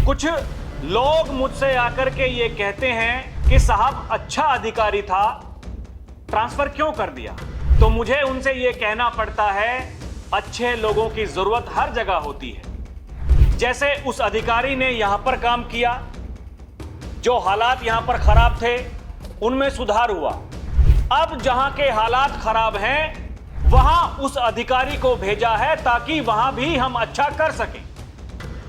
कुछ लोग मुझसे आकर के ये कहते हैं कि साहब अच्छा अधिकारी था, ट्रांसफर क्यों कर दिया? तो मुझे उनसे ये कहना पड़ता है, अच्छे लोगों की जरूरत हर जगह होती है। जैसे उस अधिकारी ने यहां पर काम किया, जो हालात यहां पर खराब थे उनमें सुधार हुआ। अब जहां के हालात खराब हैं वहां उस अधिकारी को भेजा है ताकि वहां भी हम अच्छा कर सकें।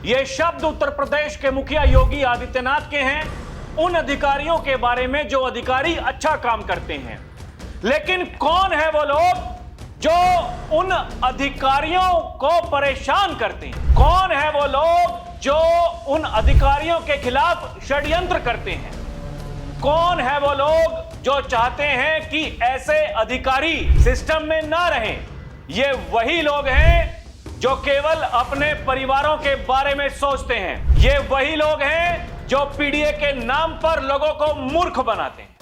ये शब्द उत्तर प्रदेश के मुखिया योगी आदित्यनाथ के हैं, उन अधिकारियों के बारे में जो अधिकारी अच्छा काम करते हैं। लेकिन कौन है वो लोग जो उन अधिकारियों को परेशान करते हैं? कौन है वो लोग जो उन अधिकारियों के खिलाफ षड्यंत्र करते हैं? कौन है वो लोग जो चाहते हैं कि ऐसे अधिकारी सिस्टम में ना रहें? ये वही लोग हैं जो केवल अपने परिवारों के बारे में सोचते हैं। ये वही लोग हैं जो पीडीए के नाम पर लोगों को मूर्ख बनाते हैं।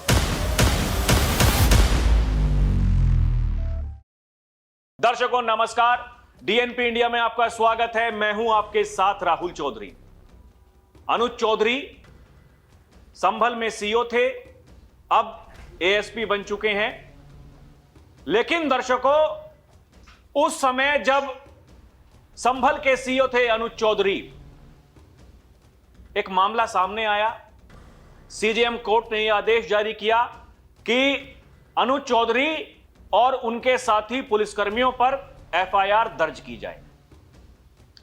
दर्शकों नमस्कार, डीएनपी इंडिया में आपका स्वागत है। मैं हूं आपके साथ राहुल चौधरी। अनुज चौधरी संभल में सीओ थे, अब एएसपी बन चुके हैं। लेकिन दर्शकों, उस समय जब संभल के सीओ थे अनुज चौधरी, एक मामला सामने आया। सीजेएम कोर्ट ने यह आदेश जारी किया कि अनुज चौधरी और उनके साथी पुलिसकर्मियों पर एफआईआर दर्ज की जाए।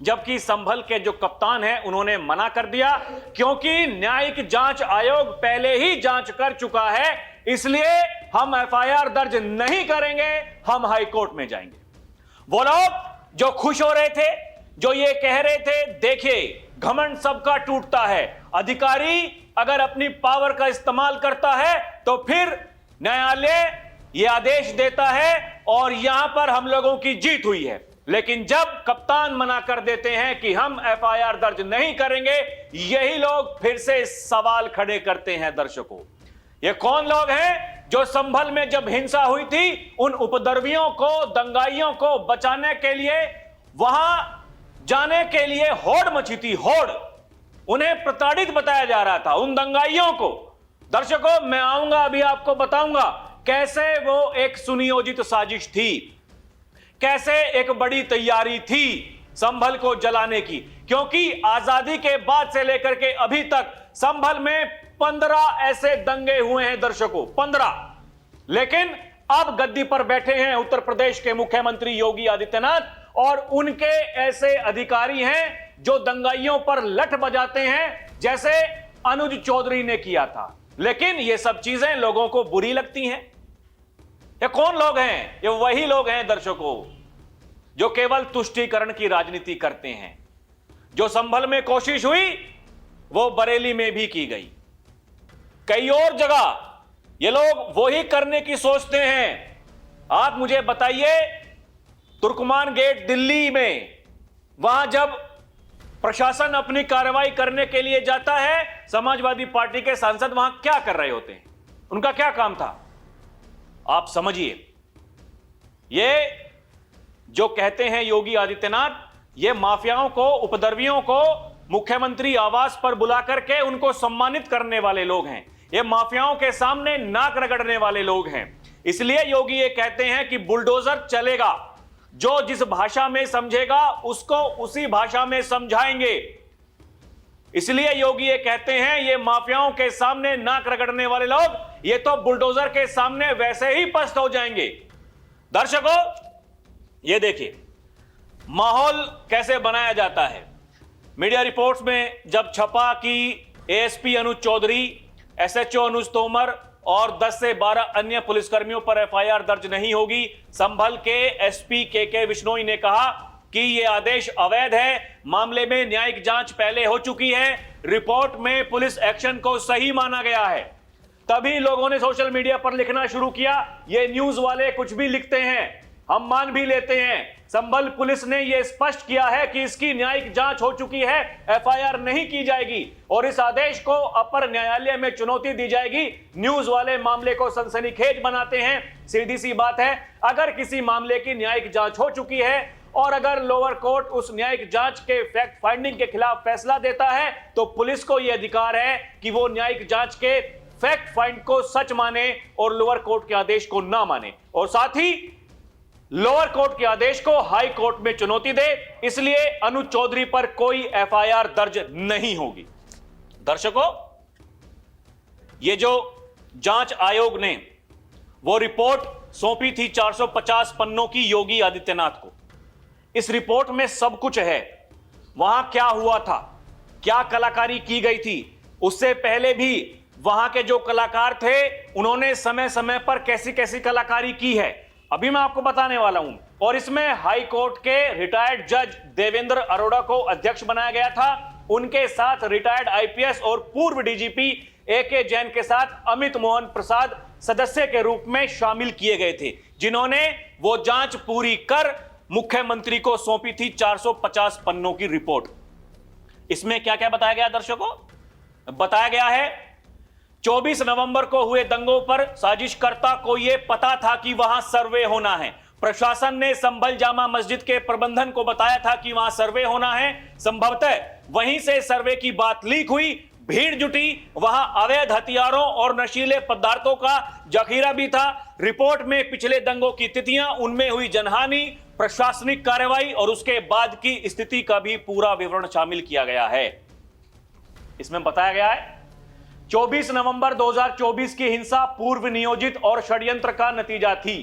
जबकि संभल के जो कप्तान हैं उन्होंने मना कर दिया, क्योंकि न्यायिक जांच आयोग पहले ही जांच कर चुका है, इसलिए हम एफआईआर दर्ज नहीं करेंगे, हम हाई कोर्ट में जाएंगे। वो लोग जो खुश हो रहे थे, जो ये कह रहे थे, देखिए घमंड सबका टूटता है, अधिकारी अगर अपनी पावर का इस्तेमाल करता है तो फिर न्यायालय ये आदेश देता है और यहां पर हम लोगों की जीत हुई है। लेकिन जब कप्तान मना कर देते हैं कि हम एफआईआर दर्ज नहीं करेंगे, यही लोग फिर से सवाल खड़े करते हैं। दर्शकों, ये कौन लोग हैं जो संभल में जब हिंसा हुई थी, उन उपद्रवियों को, दंगाइयों को बचाने के लिए, वहां जाने के लिए होड़ मची थी, होड़। उन्हें प्रताड़ित बताया जा रहा था, उन दंगाइयों को। दर्शकों, मैं आऊंगा, अभी आपको बताऊंगा कैसे वो एक सुनियोजित साजिश थी, कैसे एक बड़ी तैयारी थी संभल को जलाने की। क्योंकि आजादी के बाद से लेकर के अभी तक संभल में 15 ऐसे दंगे हुए हैं दर्शकों, 15। लेकिन अब गद्दी पर बैठे हैं उत्तर प्रदेश के मुख्यमंत्री योगी आदित्यनाथ, और उनके ऐसे अधिकारी हैं जो दंगाइयों पर लठ बजाते हैं, जैसे अनुज चौधरी ने किया था। लेकिन ये सब चीजें लोगों को बुरी लगती हैं। ये कौन लोग हैं? ये वही लोग हैं दर्शकों जो केवल तुष्टीकरण की राजनीति करते हैं। जो संभल में कोशिश हुई वो बरेली में भी की गई, कई और जगह ये लोग वही करने की सोचते हैं। आप मुझे बताइए, तुर्कमान गेट दिल्ली में, वहां जब प्रशासन अपनी कार्रवाई करने के लिए जाता है, समाजवादी पार्टी के सांसद वहां क्या कर रहे होते हैं? उनका क्या काम था? आप समझिए। ये जो कहते हैं योगी आदित्यनाथ, ये माफियाओं को, उपद्रवियों को मुख्यमंत्री आवास पर बुला करके उनको सम्मानित करने वाले लोग हैं। ये माफियाओं के सामने नाक रगड़ने वाले लोग हैं। इसलिए योगी ये कहते हैं कि बुलडोजर चलेगा, जो जिस भाषा में समझेगा उसको उसी भाषा में समझाएंगे। इसलिए योगी ये कहते हैं, ये माफियाओं के सामने नाक रगड़ने वाले लोग, ये तो बुलडोजर के सामने वैसे ही पस्त हो जाएंगे। दर्शकों, ये देखिए माहौल कैसे बनाया जाता है। मीडिया रिपोर्ट्स में जब छपा कि एएसपी अनुज चौधरी, एसएचओ अनुज तोमर और 10 से 12 अन्य पुलिसकर्मियों पर एफआईआर दर्ज नहीं होगी, संभल के एसपी के विश्नोई ने कहा कि यह आदेश अवैध है, मामले में न्यायिक जांच पहले हो चुकी है, रिपोर्ट में पुलिस एक्शन को सही माना गया है। तभी लोगों ने सोशल मीडिया पर लिखना शुरू किया, ये न्यूज वाले कुछ भी लिखते हैं, हम मान भी लेते हैं। संभल पुलिस ने यह स्पष्ट किया है कि इसकी न्यायिक जांच हो चुकी है, एफआईआर नहीं की जाएगी और इस आदेश को अपर न्यायालय में चुनौती दी जाएगी। न्यूज वाले मामले को सनसनीखेज बनाते हैं। सीधी सी बात है, अगर किसी मामले की न्यायिक जांच हो चुकी है और अगर लोअर कोर्ट उस न्यायिक जांच के फैक्ट फाइंडिंग के खिलाफ फैसला देता है तो पुलिस को यह अधिकार है कि वो न्यायिक जांच के फैक्ट फाइंड को सच माने और लोअर कोर्ट के आदेश को ना माने, और साथ ही लोअर कोर्ट के आदेश को हाई कोर्ट में चुनौती दे। इसलिए अनुज चौधरी पर कोई एफआईआर दर्ज नहीं होगी। दर्शकों, ये जो जांच आयोग ने वो रिपोर्ट सौंपी थी 450 पन्नों की योगी आदित्यनाथ को, इस रिपोर्ट में सब कुछ है। वहां क्या हुआ था, क्या कलाकारी की गई थी, उससे पहले भी वहां के जो कलाकार थे उन्होंने समय समय पर कैसी कैसी कलाकारी की है, अभी मैं आपको बताने वाला हूं। और इसमें हाई कोर्ट के रिटायर्ड जज देवेंद्र अरोड़ा को अध्यक्ष बनाया गया था। उनके साथ रिटायर्ड आईपीएस और पूर्व डीजीपी एके जैन के साथ अमित मोहन प्रसाद सदस्य के रूप में शामिल किए गए थे, जिन्होंने वो जांच पूरी कर मुख्यमंत्री को सौंपी थी 450 पन्नों की रिपोर्ट। इसमें क्या क्या बताया गया दर्शकों? बताया गया है 24 नवंबर को हुए दंगों पर साजिशकर्ता को यह पता था कि वहां सर्वे होना है। प्रशासन ने संभल जामा मस्जिद के प्रबंधन को बताया था कि वहां सर्वे होना है। संभवतः वहीं से सर्वे की बात लीक हुई, भीड़ जुटी, वहां अवैध हथियारों और नशीले पदार्थों का जखीरा भी था। रिपोर्ट में पिछले दंगों की तिथियां, उनमें हुई जनहानि, प्रशासनिक कार्रवाई और उसके बाद की स्थिति का भी पूरा विवरण शामिल किया गया है। इसमें बताया गया है 24 नवंबर 2024 की हिंसा पूर्व नियोजित और षड्यंत्र का नतीजा थी।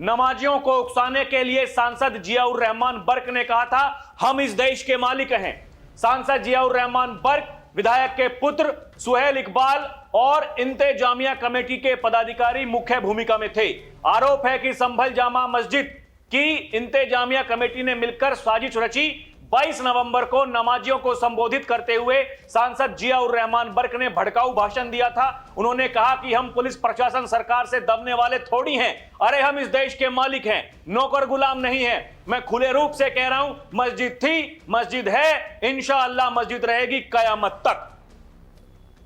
नमाजियों को उकसाने के लिए सांसद जियाउर रहमान बर्क ने कहा था, हम इस देश के मालिक हैं। सांसद जियाउर रहमान बर्क विधायक के पुत्र सुहेल इकबाल और इंतेजामिया कमेटी के पदाधिकारी मुख्य भूमिका में थे। आरोप है कि संभल जामा मस्जिद की इंतेजामिया कमेटी ने मिलकर साजिश रची। 22 नवंबर को नमाजियों को संबोधित करते हुए सांसद जियाउर रहमान बर्क ने भड़काऊ भाषण दिया था। उन्होंने कहा कि हम पुलिस प्रशासन सरकार से दबने वाले थोड़ी हैं, अरे हम इस देश के मालिक हैं, नौकर गुलाम नहीं हैं। मैं खुले रूप से कह रहा हूं, मस्जिद थी, मस्जिद है, इंशाअल्लाह मस्जिद रहेगी कयामत तक।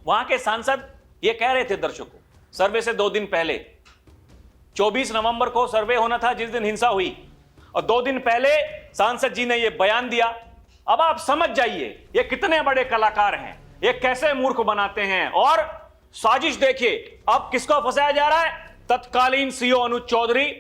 वहां के सांसद ये कह रहे थे दर्शकों, सर्वे से 2 दिन पहले 24 नवंबर को सर्वे होना था, जिस दिन हिंसा हुई, और 2 दिन पहले सांसद जी ने यह बयान दिया। अब आप समझ जाइए ये कितने बड़े कलाकार हैं, ये कैसे मूर्ख बनाते हैं। और साजिश देखिए, अब किसको फंसाया जा रहा है? तत्कालीन सीओ अनुज चौधरी,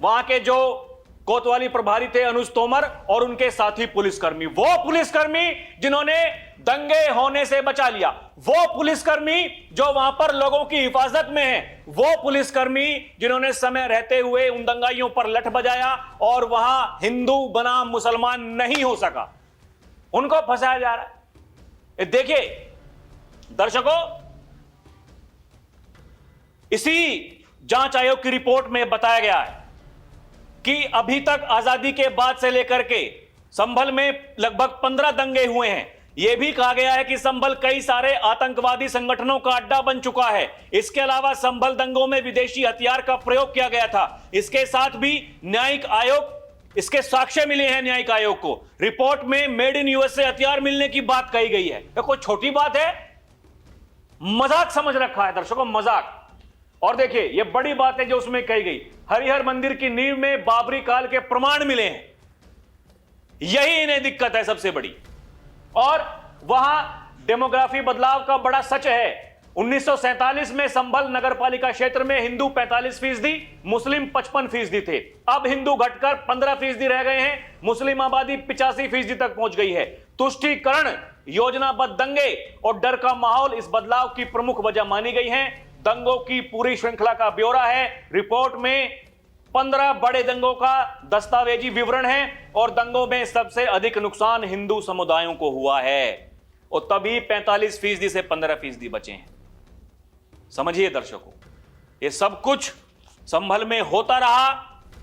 वहां के जो कोतवाली प्रभारी थे अनुज तोमर और उनके साथी पुलिसकर्मी, वो पुलिसकर्मी जिन्होंने दंगे होने से बचा लिया, वो पुलिसकर्मी जो वहां पर लोगों की हिफाजत में है, वो पुलिसकर्मी जिन्होंने समय रहते हुए उन दंगाइयों पर लठ बजाया और वहां हिंदू बनाम मुसलमान नहीं हो सका, उनको फंसाया जा रहा है। देखिए दर्शकों, इसी जांच आयोग की रिपोर्ट में बताया गया है कि अभी तक आजादी के बाद से लेकर के संभल में लगभग 15 दंगे हुए हैं। यह भी कहा गया है कि संभल कई सारे आतंकवादी संगठनों का अड्डा बन चुका है। इसके अलावा संभल दंगों में विदेशी हथियार का प्रयोग किया गया था। इसके साथ भी न्यायिक आयोग, इसके साक्ष्य मिले हैं न्यायिक आयोग को। रिपोर्ट में मेड इन यूएसए हथियार मिलने की बात कही गई है। यह कोई छोटी बात है? मजाक समझ रखा है दर्शकों, मजाक। और देखिए यह बड़ी बात है जो उसमें कही गई, हरिहर मंदिर की नींव में बाबरी काल के प्रमाण मिले हैं, यही इन्हें दिक्कत है सबसे बड़ी। और वहां डेमोग्राफी बदलाव का बड़ा सच है। 1947 में संभल नगरपालिका क्षेत्र में हिंदू 45%, मुस्लिम 55% थे। अब हिंदू घटकर 15% रह गए हैं, मुस्लिम आबादी 85% तक पहुंच गई है। तुष्टीकरण, योजनाबद्ध दंगे और डर का माहौल इस बदलाव की प्रमुख वजह मानी गई है। दंगों की पूरी श्रृंखला का ब्यौरा है। रिपोर्ट में 15 बड़े दंगों का दस्तावेजी विवरण है और दंगों में सबसे अधिक नुकसान हिंदू समुदायों को हुआ है, और तभी 45% से 15% बचे हैं। समझिए दर्शकों, ये सब कुछ संभल में होता रहा,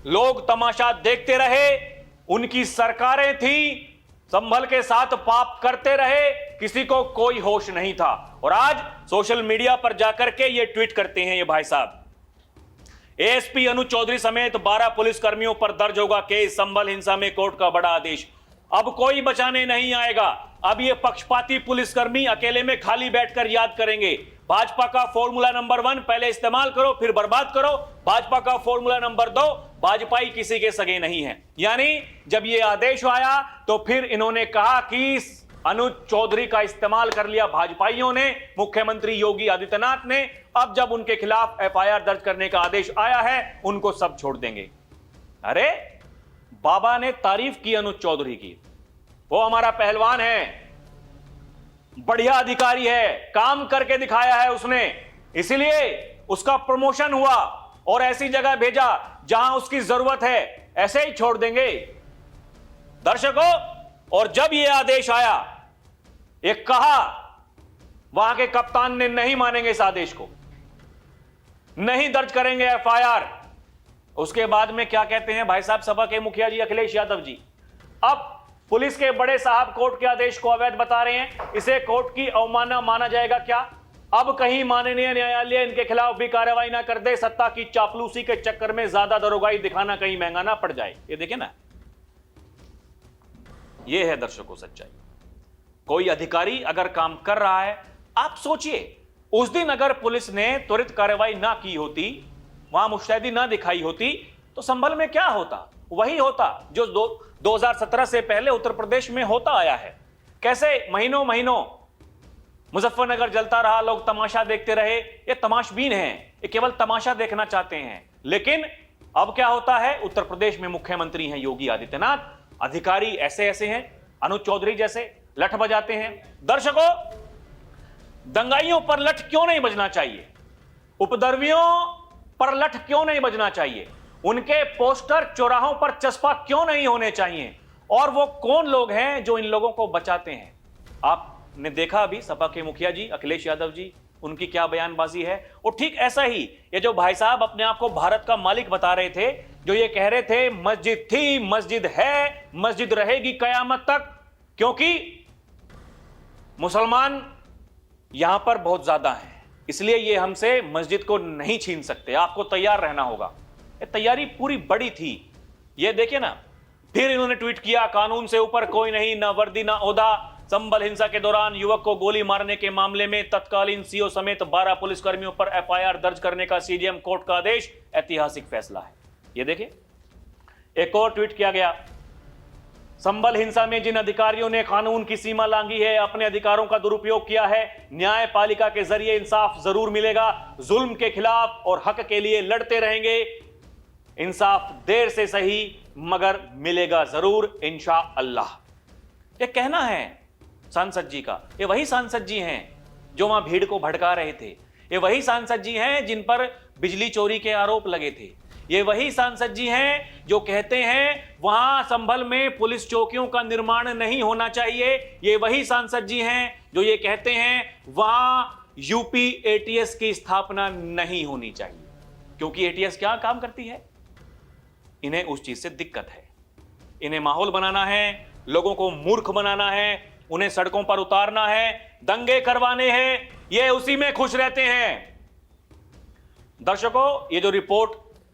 लोग तमाशा देखते रहे, उनकी सरकारें थी, संभल के साथ पाप करते रहे, किसी को कोई होश नहीं था। और आज सोशल मीडिया पर जाकर के ये ट्वीट करते हैं ये भाई साहब, एएसपी अनुज चौधरी समेत 12 पुलिसकर्मियों पर दर्ज होगा केस, संभल हिंसा में कोर्ट का बड़ा आदेश। अब कोई बचाने नहीं आएगा। अब ये पक्षपाती पुलिसकर्मी अकेले में खाली बैठकर याद करेंगे। भाजपा का फॉर्मूला नंबर 1 पहले इस्तेमाल करो फिर बर्बाद करो। भाजपा का फॉर्मूला नंबर 2 वाजपेयी किसी के सगे नहीं हैं। यानी जब यह आदेश आया तो फिर इन्होंने कहा कि अनुज चौधरी का इस्तेमाल कर लिया भाजपाइयों ने, मुख्यमंत्री योगी आदित्यनाथ ने। अब जब उनके खिलाफ एफआईआर दर्ज करने का आदेश आया है, उनको सब छोड़ देंगे। अरे बाबा ने तारीफ की अनुज चौधरी की, वो हमारा पहलवान है, बढ़िया अधिकारी है, काम करके दिखाया है उसने, इसीलिए उसका प्रमोशन हुआ और ऐसी जगह भेजा जहां उसकी जरूरत है। ऐसे ही छोड़ देंगे दर्शकों? और जब यह आदेश आया, एक कहा, वहां के कप्तान ने नहीं मानेंगे इस आदेश को, नहीं दर्ज करेंगे एफआईआर। उसके बाद में क्या कहते हैं भाई साहब सपा के मुखिया जी अखिलेश यादव जी? अब पुलिस के बड़े साहब कोर्ट के आदेश को अवैध बता रहे हैं, इसे कोर्ट की अवमानना माना जाएगा क्या? अब कहीं माननीय न्यायालय इनके खिलाफ भी कार्रवाई ना कर दे, सत्ता की चापलूसी के चक्कर में ज्यादा दरोगाई दिखाना कहीं महंगा ना पड़ जाए। ये देखें ना, ये है दर्शकों सच्चाई। कोई अधिकारी अगर काम कर रहा है, आप सोचिए उस दिन अगर पुलिस ने त्वरित कार्रवाई ना की होती, वहां मुस्तैदी ना दिखाई होती, तो संभल में क्या होता? वही होता जो 2017 से पहले उत्तर प्रदेश में होता आया है। कैसे महीनों महीनों मुजफ्फरनगर जलता रहा, लोग तमाशा देखते रहे। ये तमाशबीन हैं, ये केवल तमाशा देखना चाहते हैं। लेकिन अब क्या होता है? उत्तर प्रदेश में मुख्यमंत्री हैं योगी आदित्यनाथ, अधिकारी ऐसे ऐसे हैं, अनुज चौधरी जैसे लठ बजाते हैं। दर्शकों, दंगाइयों पर लठ क्यों नहीं बजना चाहिए? उपद्रवियों पर लठ क्यों नहीं बजना चाहिए? उनके पोस्टर चौराहों पर चस्पा क्यों नहीं होने चाहिए? और वो कौन लोग हैं जो इन लोगों को बचाते हैं? आपने देखा अभी सपा के मुखिया जी अखिलेश यादव जी, उनकी क्या बयानबाजी है। और ठीक ऐसा ही ये जो भाई साहब अपने आप को भारत का मालिक बता रहे थे, जो ये कह रहे थे मस्जिद थी, मस्जिद है, मस्जिद रहेगी कयामत तक, क्योंकि मुसलमान यहां पर बहुत ज्यादा हैं, इसलिए ये हमसे मस्जिद को नहीं छीन सकते, आपको तैयार रहना होगा। ये तैयारी पूरी बड़ी थी। ये देखिए ना, फिर इन्होंने ट्वीट किया, कानून से ऊपर कोई नहीं, ना वर्दी ना ओहदा। संभल हिंसा के दौरान युवक को गोली मारने के मामले में तत्कालीन सीओ समेत 12 पुलिसकर्मियों पर एफआईआर दर्ज करने का सीजेएम कोर्ट का आदेश, ऐतिहासिक फैसला है। ये देखिए, एक और ट्वीट किया गया, संभल हिंसा में जिन अधिकारियों ने कानून की सीमा लांघी है, अपने अधिकारों का दुरुपयोग किया है, न्यायपालिका के जरिए इंसाफ जरूर मिलेगा। जुल्म के खिलाफ और हक के लिए लड़ते रहेंगे। इंसाफ देर से सही मगर मिलेगा जरूर इंशाअल्लाह। ये कहना है सांसद जी का। ये वही सांसद जी हैं जो वहां भीड़ को भड़का रहे थे। ये वही सांसद जी हैं जिन पर बिजली चोरी के आरोप लगे थे। ये वही सांसद जी हैं जो कहते हैं वहां संभल में पुलिस चौकियों का निर्माण नहीं होना चाहिए। ये वही सांसद जी हैं जो ये कहते हैं वहां यूपी एटीएस की स्थापना नहीं होनी चाहिए, क्योंकि एटीएस क्या काम करती है? इन्हें उस चीज से दिक्कत है। इन्हें माहौल बनाना है, लोगों को मूर्ख बनाना है, उन्हें सड़कों पर उतारना है, दंगे करवाने हैं, ये उसी में खुश रहते हैं। दर्शकों, ये जो रिपोर्ट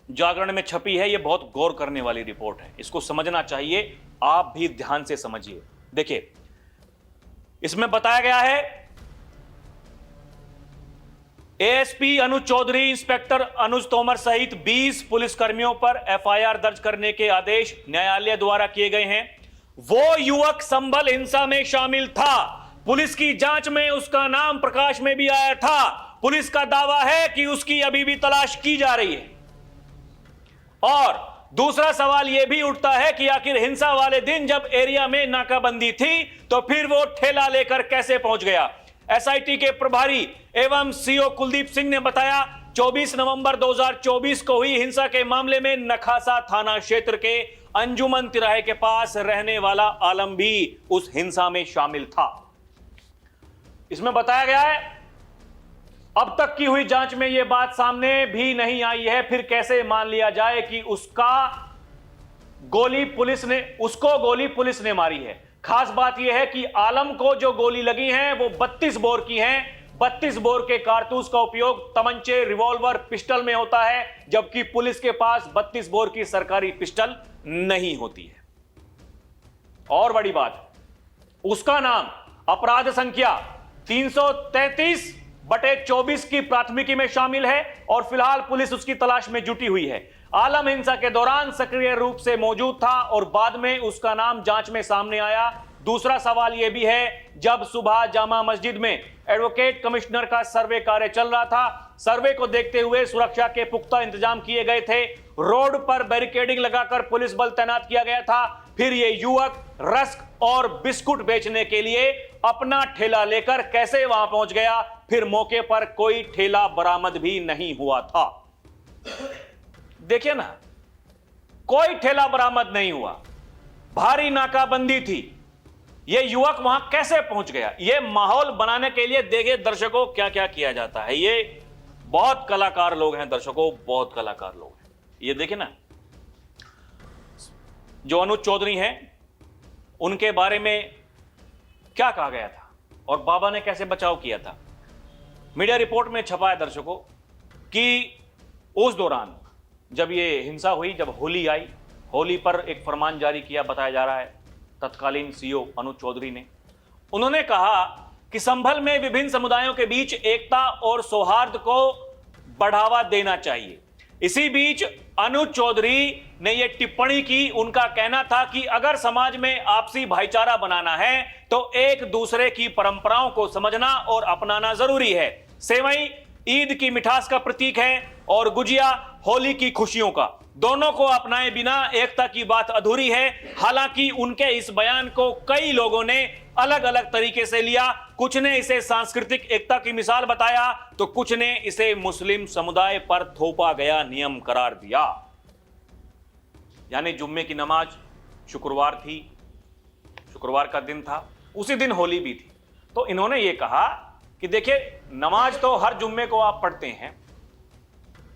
जागरण में छपी है, ये बहुत गौर करने वाली रिपोर्ट है, इसको समझना चाहिए, आप भी ध्यान से समझिए। देखिए, इसमें बताया गया है एएसपी अनुज चौधरी, इंस्पेक्टर अनुज तोमर सहित 20 पुलिसकर्मियों पर एफआईआर दर्ज करने के आदेश न्यायालय द्वारा किए गए हैं। वो युवक संभल हिंसा में शामिल था, पुलिस की जांच में उसका नाम प्रकाश में भी आया था। पुलिस का दावा है कि उसकी अभी भी तलाश की जा रही है। और दूसरा सवाल यह भी उठता है कि आखिर हिंसा वाले दिन जब एरिया में नाकाबंदी थी तो फिर वो ठेला लेकर कैसे पहुंच गया? एसआईटी के प्रभारी एवं सीओ कुलदीप सिंह ने बताया, 24 नवंबर 2024 को हुई हिंसा के मामले में नखासा थाना क्षेत्र के अंजुमन तिराहे के पास रहने वाला आलम भी उस हिंसा में शामिल था। इसमें बताया गया है अब तक की हुई जांच में यह बात सामने भी नहीं आई है, फिर कैसे मान लिया जाए कि उसको गोली पुलिस ने मारी है। खास बात यह है कि आलम को जो गोली लगी है वो 32 बोर की हैं। 32 बोर के कारतूस का उपयोग तमंचे, रिवॉल्वर, पिस्टल में होता है, जबकि पुलिस के पास 32 बोर की सरकारी पिस्टल नहीं होती है। और बड़ी बात, उसका नाम अपराध संख्या 333/24 की प्राथमिकी में शामिल है और फिलहाल पुलिस उसकी तलाश में जुटी हुई है। आलम हिंसा के दौरान सक्रिय रूप से मौजूद था और बाद में उसका नाम जांच में सामने आया। दूसरा सवाल यह भी है, जब सुबह जामा मस्जिद में एडवोकेट कमिश्नर का सर्वे कार्य चल रहा था, सर्वे को देखते हुए सुरक्षा के पुख्ता इंतजाम किए गए थे, रोड पर बैरिकेडिंग लगाकर पुलिस बल तैनात किया गया था। फिर यह युवक रस्क और बिस्कुट बेचने के लिए अपना ठेला लेकर कैसे वहां पहुंच गया? फिर मौके पर कोई ठेला बरामद भी नहीं हुआ था। देखिए ना, कोई ठेला बरामद नहीं हुआ, भारी नाकाबंदी थी। यह युवक वहां कैसे पहुंच गया? यह माहौल बनाने के लिए देखिए दर्शकों क्या क्या किया जाता है। ये बहुत कलाकार लोग हैं दर्शकों, बहुत कलाकार लोग हैं। ये देखिए ना, जो अनुज चौधरी हैं उनके बारे में क्या कहा गया था और बाबा ने कैसे बचाव किया था। मीडिया रिपोर्ट में छपा है दर्शकों कि उस दौरान जब ये हिंसा हुई, जब होली आई, होली पर एक फरमान जारी किया बताया जा रहा है तत्कालीन सीओ अनुज चौधरी ने। उन्होंने कहा कि संभल में विभिन्न समुदायों के बीच एकता और सौहार्द को बढ़ावा देना चाहिए। इसी बीच अनुज चौधरी ने यह टिप्पणी की। उनका कहना था कि अगर समाज में आपसी भाईचारा बनाना है तो एक दूसरे की परंपराओं को समझना और अपनाना जरूरी है। सेवई ईद की मिठास का प्रतीक है और गुजिया होली की खुशियों का। दोनों को अपनाए बिना एकता की बात अधूरी है। हालांकि उनके इस बयान को कई लोगों ने अलग अलग तरीके से लिया। कुछ ने इसे सांस्कृतिक एकता की मिसाल बताया तो कुछ ने इसे मुस्लिम समुदाय पर थोपा गया नियम करार दिया। यानी जुम्मे की नमाज शुक्रवार थी, शुक्रवार का दिन था, उसी दिन होली भी थी। तो इन्होंने ये कहा कि देखिए, नमाज तो हर जुम्मे को आप पढ़ते हैं,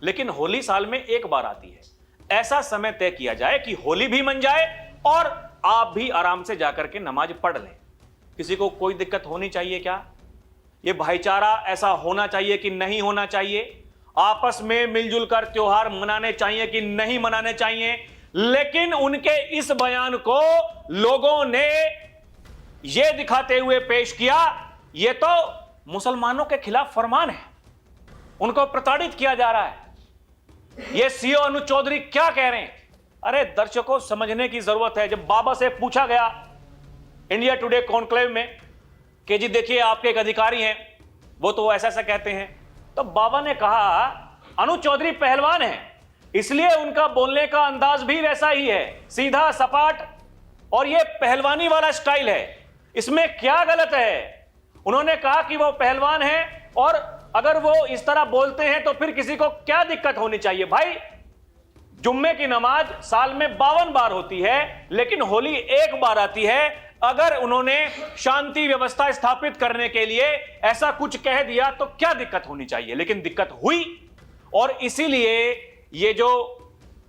लेकिन होली साल में एक बार आती है। ऐसा समय तय किया जाए कि होली भी मन जाए और आप भी आराम से जाकर के नमाज पढ़ लें। किसी को कोई दिक्कत होनी चाहिए क्या? ये भाईचारा ऐसा होना चाहिए कि नहीं होना चाहिए? आपस में मिलजुल कर त्योहार मनाने चाहिए कि नहीं मनाने चाहिए? लेकिन उनके इस बयान को लोगों ने यह दिखाते हुए पेश किया, यह तो मुसलमानों के खिलाफ फरमान है, उनको प्रताड़ित किया जा रहा है। यह सीओ अनुज चौधरी क्या कह रहे हैं? अरे दर्शकों, समझने की जरूरत है। जब बाबा से पूछा गया इंडिया टुडे कॉन्क्लेव में कि जी देखिए, आपके एक अधिकारी हैं, वो तो ऐसा ऐसा कहते हैं, तो बाबा ने कहा अनुज चौधरी पहलवान हैं, इसलिए उनका बोलने का अंदाज भी वैसा ही है, सीधा सपाट, और ये पहलवानी वाला स्टाइल है, इसमें क्या गलत है? उन्होंने कहा कि वो पहलवान हैं और अगर वो इस तरह बोलते हैं तो फिर किसी को क्या दिक्कत होनी चाहिए? भाई, जुम्मे की नमाज साल में 52 बार होती है, लेकिन होली एक बार आती है। अगर उन्होंने शांति व्यवस्था स्थापित करने के लिए ऐसा कुछ कह दिया तो क्या दिक्कत होनी चाहिए? लेकिन दिक्कत हुई, और इसीलिए ये जो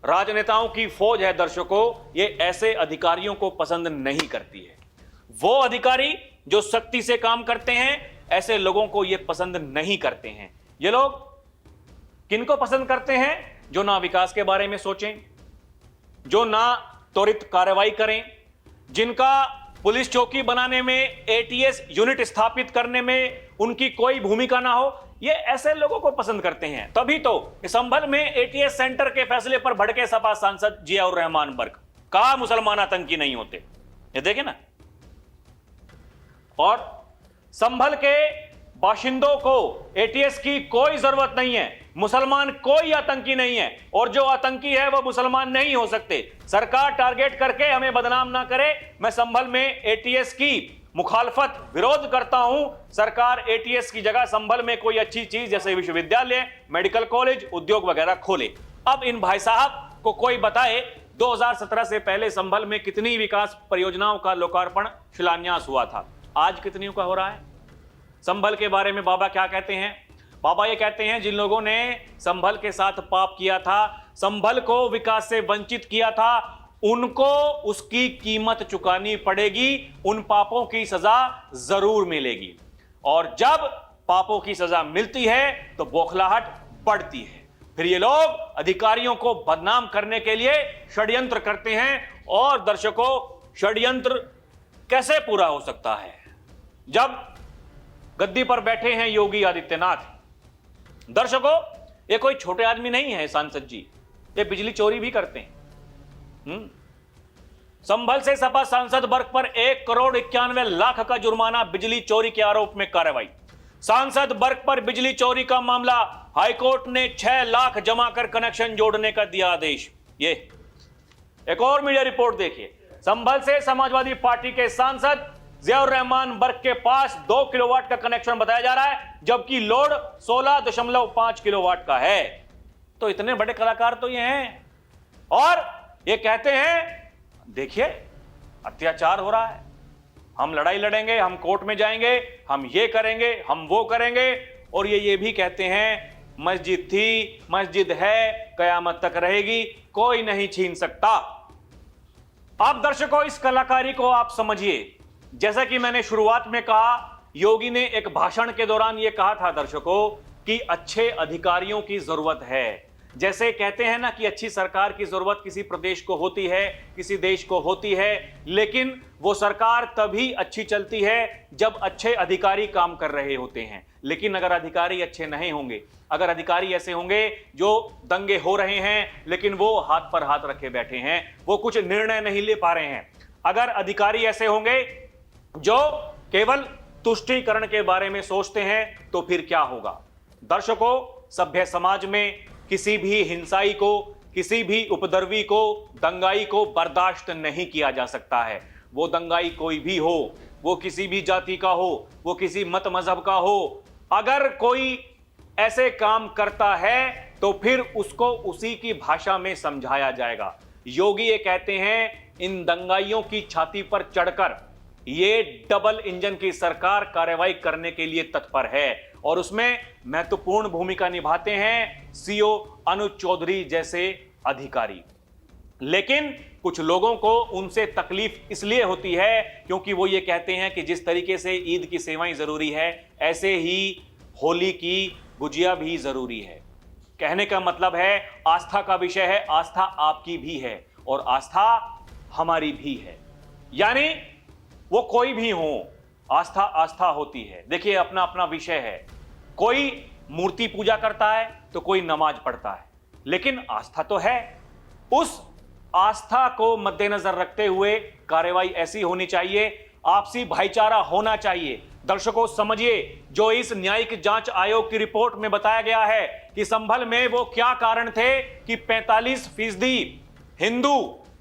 राजनेताओं की फौज है दर्शकों, ये ऐसे अधिकारियों को पसंद नहीं करती है। वो अधिकारी जो सख्ती से काम करते हैं, ऐसे लोगों को ये पसंद नहीं करते हैं। ये लोग किनको पसंद करते हैं? जो ना विकास के बारे में सोचें, जो ना त्वरित कार्रवाई करें, जिनका पुलिस चौकी बनाने में, एटीएस यूनिट स्थापित करने में उनकी कोई भूमिका ना हो। ये ऐसे लोगों को पसंद करते हैं। तभी तो संभल में एटीएस सेंटर के फैसले पर भड़के सपा सांसद जियाउर रहमान बर्क। कहा मुसलमान आतंकी नहीं होते, ये देखें ना। और संभल के बाशिंदों को एटीएस की कोई जरूरत नहीं है, मुसलमान कोई आतंकी नहीं है, और जो आतंकी है वो मुसलमान नहीं हो सकते। सरकार टारगेट करके हमें बदनाम ना करे। मैं संभल में एटीएस की मुखालफत, विरोध करता हूं। सरकार एटीएस की जगह संभल में कोई अच्छी चीज जैसे विश्वविद्यालय, मेडिकल कॉलेज, उद्योग वगैरह खोले। अब इन भाई साहब को कोई बताए 2017 से पहले संभल में कितनी विकास परियोजनाओं का लोकार्पण, शिलान्यास हुआ था, आज कितनी का हो रहा है? संभल के बारे में बाबा क्या कहते हैं? बाबा ये कहते हैं, जिन लोगों ने संभल के साथ पाप किया था, संभल को विकास से वंचित किया था, उनको उसकी कीमत चुकानी पड़ेगी। उन पापों की सजा जरूर मिलेगी, और जब पापों की सजा मिलती है तो बौखलाहट बढ़ती है। फिर ये लोग अधिकारियों को बदनाम करने के लिए षड्यंत्र करते हैं। और दर्शकों, षड्यंत्र कैसे पूरा हो सकता है? जब गद्दी पर बैठे हैं योगी आदित्यनाथ। दर्शकों, ये कोई छोटे आदमी नहीं है सांसद जी, ये बिजली चोरी भी करते हैं। संभल से सपा सांसद वर्ग पर 1,91,00,000 का जुर्माना, बिजली चोरी के आरोप में कार्रवाई। सांसद वर्ग पर बिजली चोरी का मामला, हाईकोर्ट ने 6 लाख जमा कर कनेक्शन जोड़ने का दिया आदेश। ये एक और मीडिया रिपोर्ट देखिए। संभल से समाजवादी पार्टी के सांसद जियाउर रहमान वर्ग के पास 2 किलोवाट का कनेक्शन बताया जा रहा है, जबकि लोड 16.5 किलोवाट का है। तो इतने बड़े कलाकार तो ये हैं, और ये कहते हैं देखिए अत्याचार हो रहा है, हम लड़ाई लड़ेंगे, हम कोर्ट में जाएंगे, हम ये करेंगे, हम वो करेंगे। और ये भी कहते हैं मस्जिद थी, मस्जिद है, कयामत तक रहेगी, कोई नहीं छीन सकता। आप दर्शकों, इस कलाकारी को आप समझिए। जैसा कि मैंने शुरुआत में कहा, योगी ने एक भाषण के दौरान यह कहा था दर्शकों कि अच्छे अधिकारियों की जरूरत है। जैसे कहते हैं ना कि अच्छी सरकार की जरूरत किसी प्रदेश को होती है, किसी देश को होती है, लेकिन वो सरकार तभी अच्छी चलती है जब अच्छे अधिकारी काम कर रहे होते हैं। लेकिन अगर अधिकारी अच्छे नहीं होंगे, अगर अधिकारी ऐसे होंगे जो दंगे हो रहे हैं लेकिन वो हाथ पर हाथ रखे बैठे हैं, वो कुछ निर्णय नहीं ले पा रहे हैं, अगर अधिकारी ऐसे होंगे जो केवल तुष्टीकरण के बारे में सोचते हैं, तो फिर क्या होगा। दर्शकों, सभ्य समाज में किसी भी हिंसाई को, किसी भी उपद्रवी को, दंगाई को बर्दाश्त नहीं किया जा सकता है। वो दंगाई कोई भी हो, वो किसी भी जाति का हो, वो किसी मत मजहब का हो, अगर कोई ऐसे काम करता है तो फिर उसको उसी की भाषा में समझाया जाएगा। योगी ये कहते हैं इन दंगाइयों की छाती पर चढ़कर ये डबल इंजन की सरकार कार्रवाई करने के लिए तत्पर है, और उसमें महत्वपूर्ण भूमिका निभाते हैं सीओ अनुज चौधरी जैसे अधिकारी। लेकिन कुछ लोगों को उनसे तकलीफ इसलिए होती है क्योंकि वो ये कहते हैं कि जिस तरीके से ईद की सेवाएं जरूरी है, ऐसे ही होली की गुजिया भी जरूरी है। कहने का मतलब है आस्था का विषय है, आस्था आपकी भी है और आस्था हमारी भी है। यानी वो कोई भी हो, आस्था आस्था होती है। देखिए, अपना अपना विषय है। कोई मूर्ति पूजा करता है तो कोई नमाज पढ़ता है, लेकिन आस्था तो है। उस आस्था को मद्देनजर रखते हुए कार्रवाई ऐसी होनी चाहिए, आपसी भाईचारा होना चाहिए। दर्शकों समझिए, जो इस न्यायिक जांच आयोग की रिपोर्ट में बताया गया है कि संभल में वो क्या कारण थे कि 45% हिंदू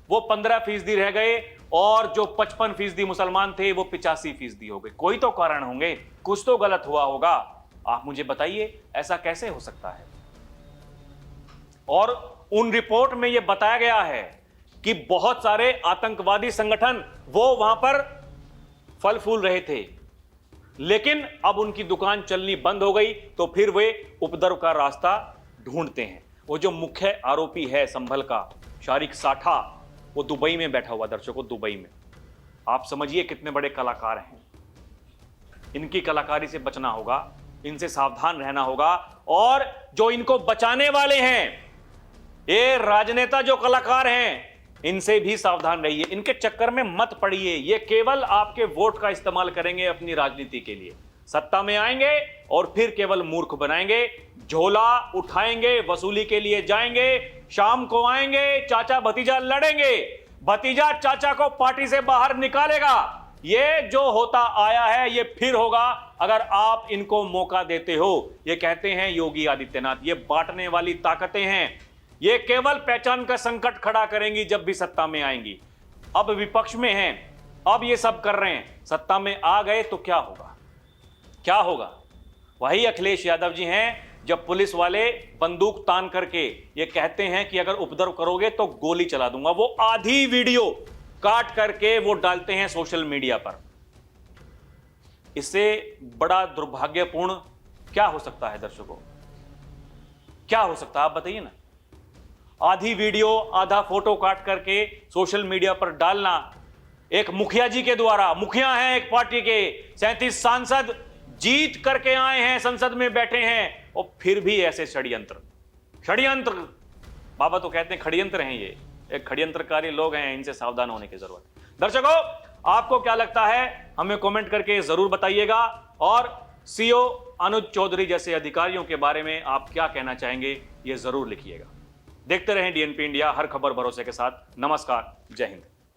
वो 15% रह गए, और जो 55% मुसलमान थे वो 85% हो गए। कोई तो कारण होंगे, कुछ तो गलत हुआ होगा। आप मुझे बताइए ऐसा कैसे हो सकता है। और उन रिपोर्ट में यह बताया गया है कि बहुत सारे आतंकवादी संगठन वो वहां पर फल फूल रहे थे, लेकिन अब उनकी दुकान चलनी बंद हो गई तो फिर वे उपद्रव का रास्ता ढूंढते हैं। वो जो मुख्य आरोपी है संभल का, शारिक साठा, वो दुबई में बैठा हुआ। दर्शकों, दुबई में। आप समझिए कितने बड़े कलाकार हैं। इनकी कलाकारी से बचना होगा, इनसे सावधान रहना होगा। और जो इनको बचाने वाले हैं, ये राजनेता जो कलाकार हैं, इनसे भी सावधान रहिए, इनके चक्कर में मत पड़िए। ये केवल आपके वोट का इस्तेमाल करेंगे अपनी राजनीति के लिए। सत्ता में आएंगे और फिर केवल मूर्ख बनाएंगे, झोला उठाएंगे, वसूली के लिए जाएंगे, शाम को आएंगे, चाचा भतीजा लड़ेंगे, भतीजा चाचा को पार्टी से बाहर निकालेगा। ये जो होता आया है ये फिर होगा अगर आप इनको मौका देते हो। ये कहते हैं योगी आदित्यनाथ, ये बांटने वाली ताकतें हैं, ये केवल पहचान का संकट खड़ा करेंगी जब भी सत्ता में आएंगी। अब विपक्ष में हैं, अब ये सब कर रहे हैं, सत्ता में आ गए तो क्या होगा, क्या होगा। वही अखिलेश यादव जी हैं जब पुलिस वाले बंदूक तान करके ये कहते हैं कि अगर उपद्रव करोगे तो गोली चला दूंगा, वो आधी वीडियो काट करके वो डालते हैं सोशल मीडिया पर। इससे बड़ा दुर्भाग्यपूर्ण क्या हो सकता है दर्शकों, क्या हो सकता है आप बताइए ना। आधी वीडियो, आधा फोटो काट करके सोशल मीडिया पर डालना एक मुखिया जी के द्वारा। मुखिया हैं एक पार्टी के, 37 सांसद जीत करके आए हैं, संसद में बैठे हैं, और फिर भी ऐसे षड्यंत्र बाबा तो कहते हैं खड़यंत्र हैं, ये एक खड़यंत्रकारी लोग हैं, इनसे सावधान होने की जरूरत है। दर्शकों, आपको क्या लगता है हमें कमेंट करके जरूर बताइएगा, और सीओ अनुज चौधरी जैसे अधिकारियों के बारे में आप क्या कहना चाहेंगे ये जरूर लिखिएगा। देखते रहें डीएनपी इंडिया, हर खबर भरोसे के साथ। नमस्कार, जय हिंद।